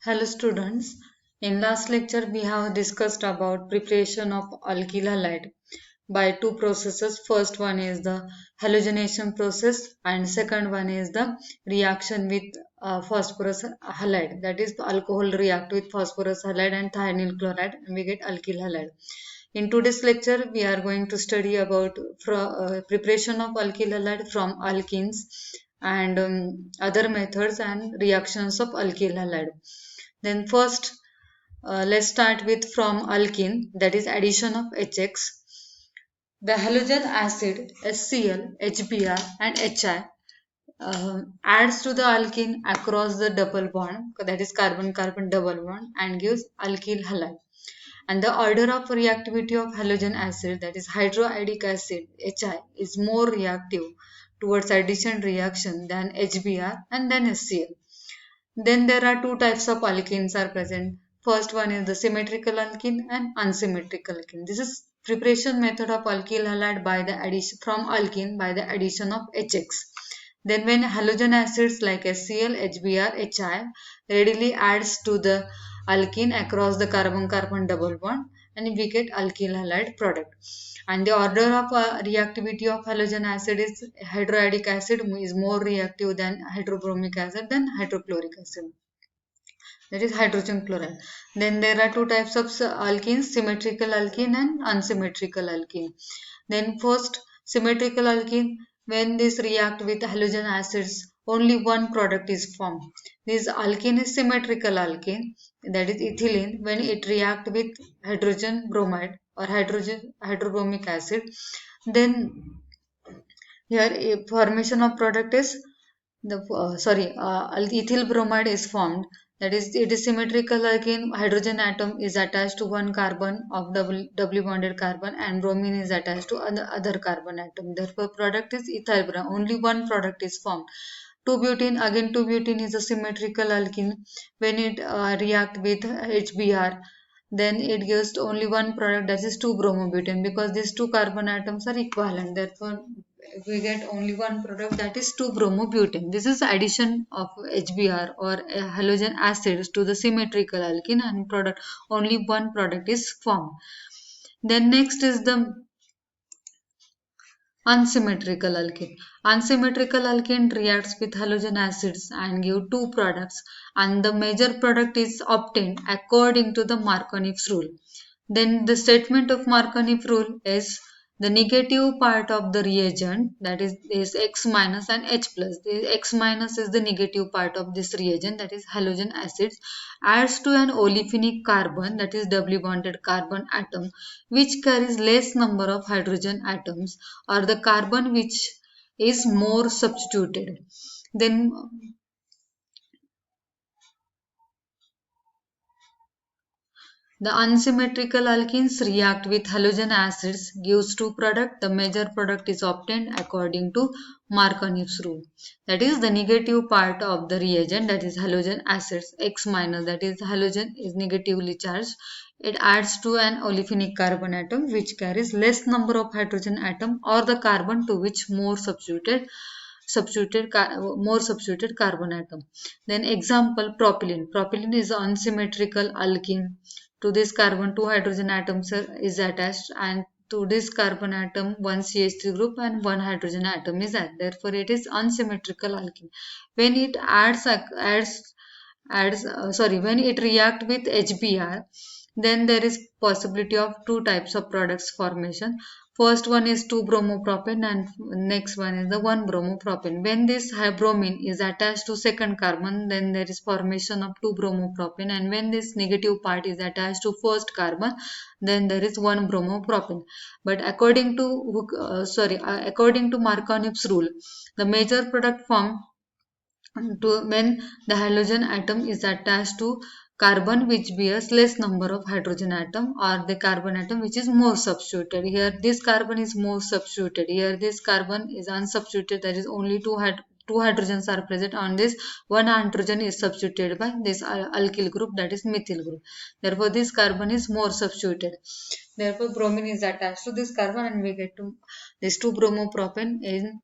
Hello students. In last lecture we have discussed about preparation of alkyl halide by two processes. First one is the halogenation process and second one is the reaction with phosphorus halide. That is the alcohol react with phosphorus halide and thionyl chloride and we get alkyl halide. In today's lecture we are going to study about preparation of alkyl halide from alkenes and other methods and reactions of alkyl halide. Then first, let's start with from alkene, that is addition of HX. The halogen acid HCl, HBr and HI adds to the alkene across the double bond, that is carbon-carbon double bond, and gives alkyl halide. And the order of reactivity of halogen acid, that is hydroiodic acid HI, is more reactive towards addition reaction than HBr and then HCl. Then there are two types of alkenes are present. First one is the symmetrical alkene and unsymmetrical alkene. This is preparation method of alkyl halide by the addition from alkene by the addition of HX. Then when halogen acids like HCl, HBr, HI readily adds to the alkene across the carbon-carbon double bond and we get alkyl halide product. And the order of reactivity of halogen acid is hydroiodic acid is more reactive than hydrobromic acid than hydrochloric acid. That is hydrogen chloride. Then there are two types of alkenes, symmetrical alkene and unsymmetrical alkene. Then first symmetrical alkene, when this react with halogen acids, only one product is formed. This alkene is symmetrical alkene, that is ethylene. When it react with hydrogen bromide or hydrobromic acid, then here a formation of product is the ethyl bromide is formed. That is, it is symmetrical alkene. Hydrogen atom is attached to one carbon of double bonded carbon, and bromine is attached to other carbon atom. Therefore, product is ethyl bromide. Only one product is formed. 2-butene, again 2-butene is a symmetrical alkene. When it react with HBr, then it gives only one product, that is 2-bromobutane, because these two carbon atoms are equivalent. Therefore, we get only one product, that is 2-bromobutane. This is addition of HBr or halogen acids to the symmetrical alkene and product, only one product is formed. Then next is the unsymmetrical alkene. Unsymmetrical alkene reacts with halogen acids and give two products, and the major product is obtained according to the Markovnich's rule. Then the statement of Markovnich's rule is the negative part of the reagent, that is X minus and H plus. The X minus is the negative part of this reagent, that is halogen acids, adds to an olefinic carbon, that is doubly bonded carbon atom, which carries less number of hydrogen atoms, or the carbon which is more substituted. Then the unsymmetrical alkenes react with halogen acids, gives two products. The major product is obtained according to Markovnich's rule. That is the negative part of the reagent, that is halogen acids, X minus, that is halogen is negatively charged. It adds to an olefinic carbon atom which carries less number of hydrogen atom or the carbon to which more substituted carbon atom. Then example propylene. Propylene is unsymmetrical alkene. To this carbon, two hydrogen atoms is attached, and to this carbon atom, one CH3 group and one hydrogen atom is added. Therefore, it is unsymmetrical alkene. When it when it react with HBr, then there is possibility of two types of products formation. First one is 2-bromopropane and next one is the 1-bromopropane. When this bromine is attached to second carbon, then there is formation of 2-bromopropane, and when this negative part is attached to first carbon, then there is 1-bromopropane. But according to Markovnich's rule, the major product formed when the halogen atom is attached to carbon which bears less number of hydrogen atom, or the carbon atom which is more substituted. Here this carbon is more substituted. Here this carbon is unsubstituted, that is only two hydrogens are present on this. One hydrogen is substituted by this alkyl group, that is methyl group. Therefore this carbon is more substituted. Therefore bromine is attached to this carbon and we get to this 2-bromopropane in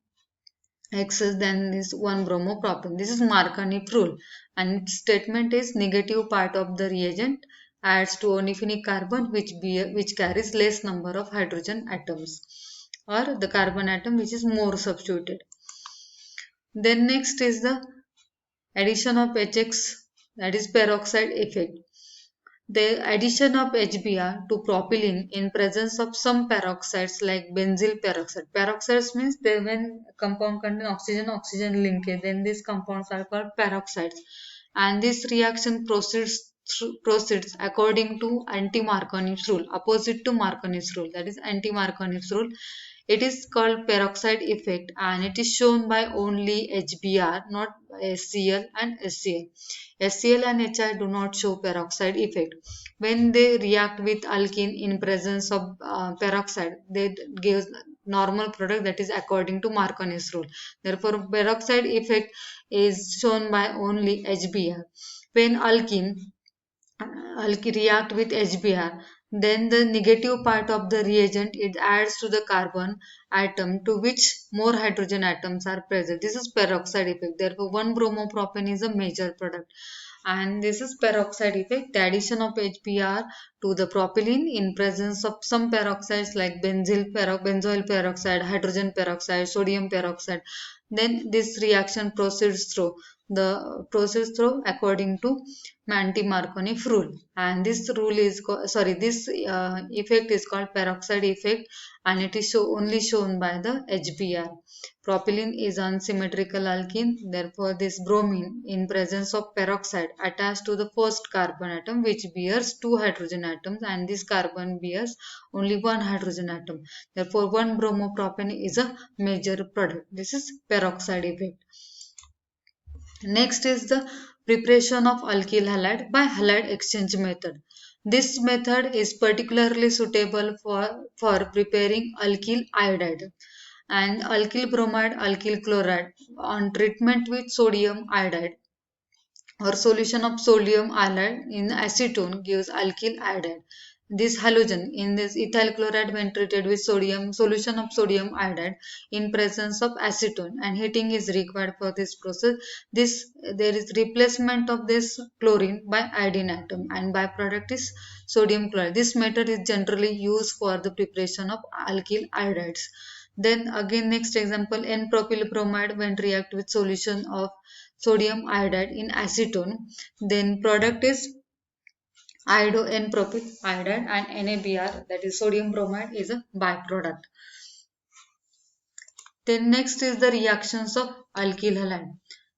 excess than this 1 bromopropane. This is Marconi rule, and its statement is negative part of the reagent adds to olefinic carbon which carries less number of hydrogen atoms, or the carbon atom which is more substituted. Then next is the addition of HX, that is peroxide effect. The addition of HBr to propylene in presence of some peroxides like benzyl peroxide. Peroxides means they when compound contain oxygen linkage, then these compounds are called peroxides. And this reaction proceeds according to anti-Marconi's rule, opposite to Marconi's rule, that is anti-Marconi's rule. It is called peroxide effect and it is shown by only HBr, not HCl and HCl. HCl and HI do not show peroxide effect. When they react with alkene in presence of peroxide, they give normal product, that is according to Marconi's rule. Therefore, peroxide effect is shown by only HBr. When alkene react with HBr, then the negative part of the reagent it adds to the carbon atom to which more hydrogen atoms are present. This is peroxide effect. Therefore, 1 bromopropane is a major product. And this is peroxide effect, the addition of HBr to the propylene in presence of some peroxides like benzoyl peroxide, hydrogen peroxide, sodium peroxide. Then this reaction proceeds through according to Manti-Marconi rule, and this rule is this effect is called peroxide effect, and it is only shown by the HBr. Propylene is unsymmetrical alkene, therefore this bromine in presence of peroxide attached to the first carbon atom which bears two hydrogen atoms, and this carbon bears only one hydrogen atom. Therefore 1 bromopropane is a major product. This is peroxide effect. Next is the preparation of alkyl halide by halide exchange method. This method is particularly suitable for preparing alkyl iodide and alkyl bromide, alkyl chloride on treatment with sodium iodide or solution of sodium iodide in acetone gives alkyl iodide. This halogen in this ethyl chloride when treated with solution of sodium iodide in presence of acetone, and heating is required for this process. There is replacement of this chlorine by iodine atom and byproduct is sodium chloride. This method is generally used for the preparation of alkyl iodides. Then again next example, N-propyl bromide when react with solution of sodium iodide in acetone, then product is iodo N-propyl iodide and NaBr, that is sodium bromide, is a byproduct. Then next is the reactions of alkyl halide.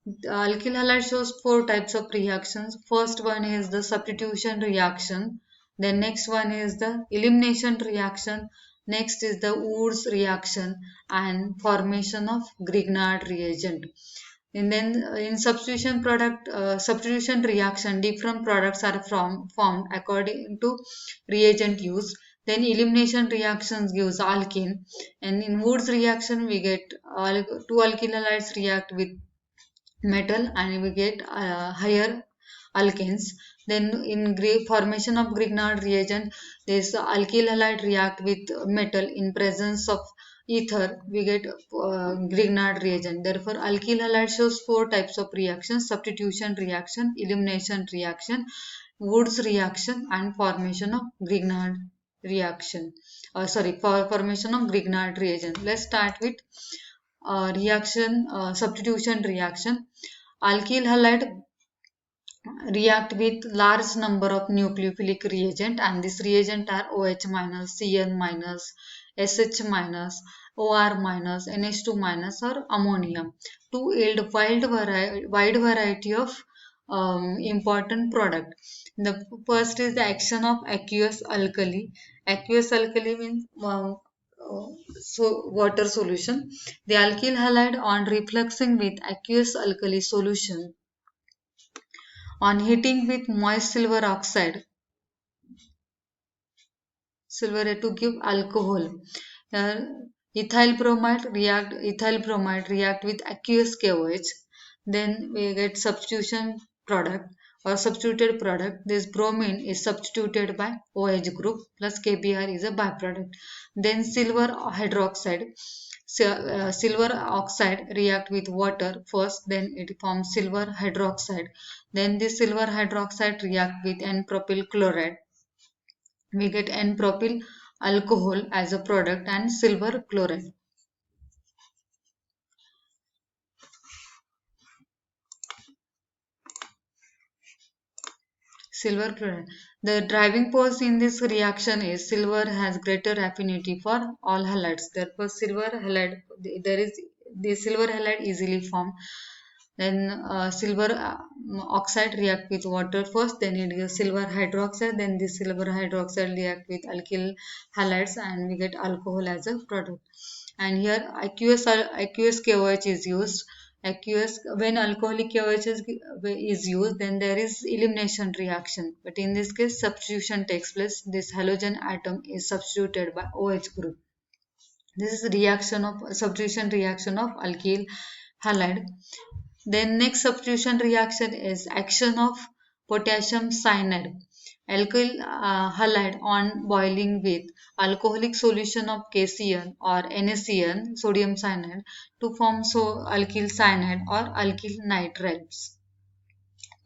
The alkyl halide shows four types of reactions. First one is the substitution reaction. Then next one is the elimination reaction. Next is the Wurtz reaction and formation of Grignard reagent. And then in substitution reaction, different products are formed according to reagent used. Then elimination reactions gives alkene, and in Wurtz reaction we get two alkyl halides react with metal and we get higher alkanes. Then in formation of Grignard reagent, this alkyl halide react with metal in presence of ether, we get Grignard reagent. Therefore, alkyl halide shows four types of reactions: substitution reaction, elimination reaction, Wurtz reaction, and formation of Grignard reaction. For formation of Grignard reagent. Let's start with substitution reaction. Alkyl halide react with large number of nucleophilic reagent, and this reagent are OH minus, Cl minus, SH minus, OR minus, NH2 minus or ammonium to yield wide variety of important product. The first is the action of aqueous alkali. Aqueous alkali means water solution. The alkyl halide on refluxing with aqueous alkali solution on heating with moist silver oxide to give alcohol. Ethyl bromide react with aqueous KOH. Then we get substitution product or substituted product. This bromine is substituted by OH group plus KBr is a byproduct. Then silver hydroxide. silver oxide react with water first, then it forms silver hydroxide. Then this silver hydroxide react with N-propyl chloride. We get N-propyl alcohol as a product and silver chloride. Silver chloride. The driving force in this reaction is silver has greater affinity for all halides. Therefore, silver halide there is the silver halide easily formed. Then silver oxide react with water first, then it gives silver hydroxide, then this silver hydroxide react with alkyl halides and we get alcohol as a product. And here aqueous KOH is used. Aqueous, when alcoholic KOH is used, then there is elimination reaction. But in this case, substitution takes place. This halogen atom is substituted by OH group. This is reaction of substitution reaction of alkyl halide. Then next substitution reaction is action of potassium cyanide. Alkyl halide on boiling with alcoholic solution of KCN or NaCN, sodium cyanide, to form alkyl cyanide or alkyl nitriles.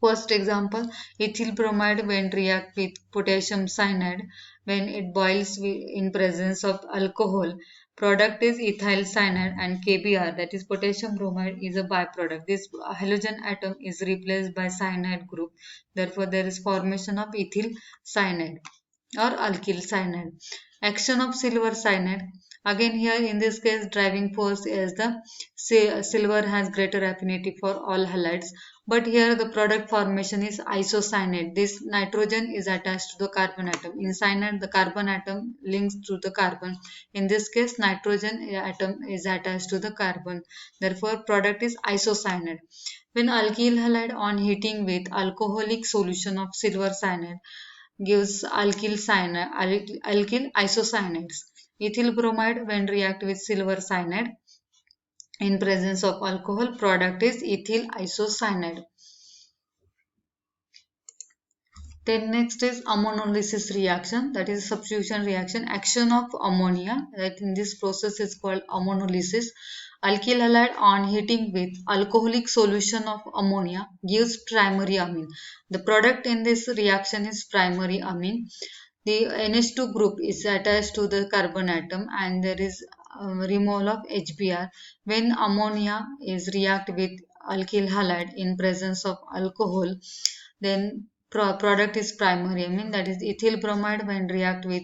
First example, ethyl bromide when react with potassium cyanide, when it boils in presence of alcohol, product is ethyl cyanide and KBr, that is potassium bromide, is a byproduct. This halogen atom is replaced by cyanide group. Therefore, there is formation of ethyl cyanide or alkyl cyanide. Action of silver cyanide. Again here in this case driving force is the silver has greater affinity for all halides, but here the product formation is isocyanate. This nitrogen is attached to the carbon atom. In cyanide the carbon atom links to the carbon. In this case nitrogen atom is attached to the carbon. Therefore product is isocyanate. When alkyl halide on heating with alcoholic solution of silver cyanide gives alkyl cyanide, alkyl isocyanates. Ethyl bromide when react with silver cyanide in presence of alcohol, product is ethyl isocyanide. Then next is ammonolysis reaction, that is substitution reaction. Action of ammonia, that in this process is called ammonolysis. Alkyl halide on heating with alcoholic solution of ammonia gives primary amine. The product in this reaction is primary amine. The NH2 group is attached to the carbon atom and there is removal of HBr. When ammonia is react with alkyl halide in presence of alcohol, then product is primary amine, that is ethyl bromide when react with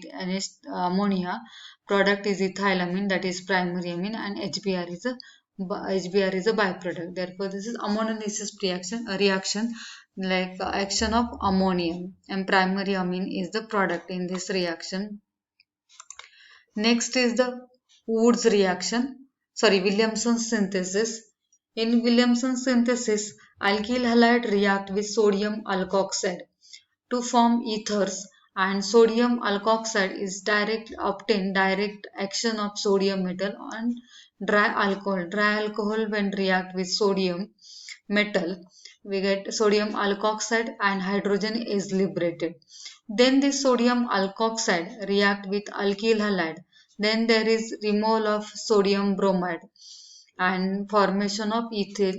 ammonia, product is ethylamine, that is primary amine, and HBr is a byproduct. Therefore, this is ammonolysis reaction, a reaction like action of ammonium, and primary amine is the product in this reaction. Next is the Wood's reaction, Williamson synthesis. In Williamson synthesis, alkyl halide react with sodium alkoxide to form ethers, and sodium alkoxide is direct action of sodium metal on dry alcohol. Dry alcohol when react with sodium metal, we get sodium alkoxide and hydrogen is liberated. Then this sodium alkoxide react with alkyl halide. Then there is removal of sodium bromide and formation of ether,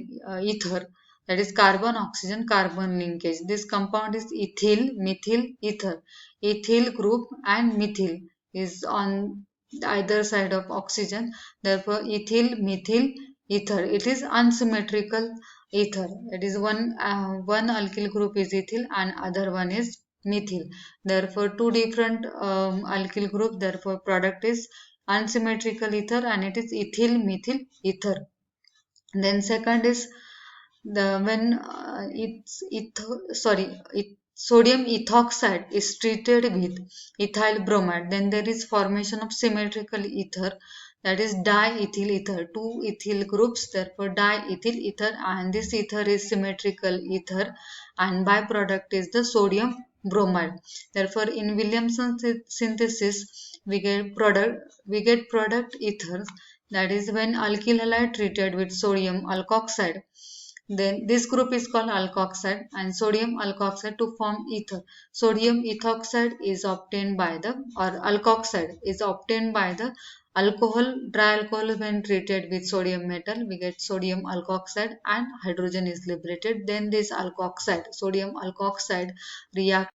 that is carbon oxygen carbon linkage. This compound is ethyl methyl ether. Ethyl group and methyl is on either side of oxygen. Therefore ethyl methyl ether, it is unsymmetrical ether. That is one alkyl group is ethyl and other one is methyl. Therefore two different alkyl group, therefore product is unsymmetrical ether and it is ethyl methyl ether. Then second is the when sodium ethoxide is treated with ethyl bromide, then there is formation of symmetrical ether, that is diethyl ether. Two ethyl groups, therefore diethyl ether, and this ether is symmetrical ether and byproduct is the sodium bromide. Therefore in Williamson synthesis we get product ethers, that is when alkyl halide treated with sodium alkoxide, then this group is called alkoxide and sodium alkoxide to form ether. Sodium ethoxide is obtained by the, or alkoxide is obtained by the Alcohol, dry alcohol, when treated with sodium metal, we get sodium alkoxide and hydrogen is liberated. Then this alkoxide, sodium alkoxide react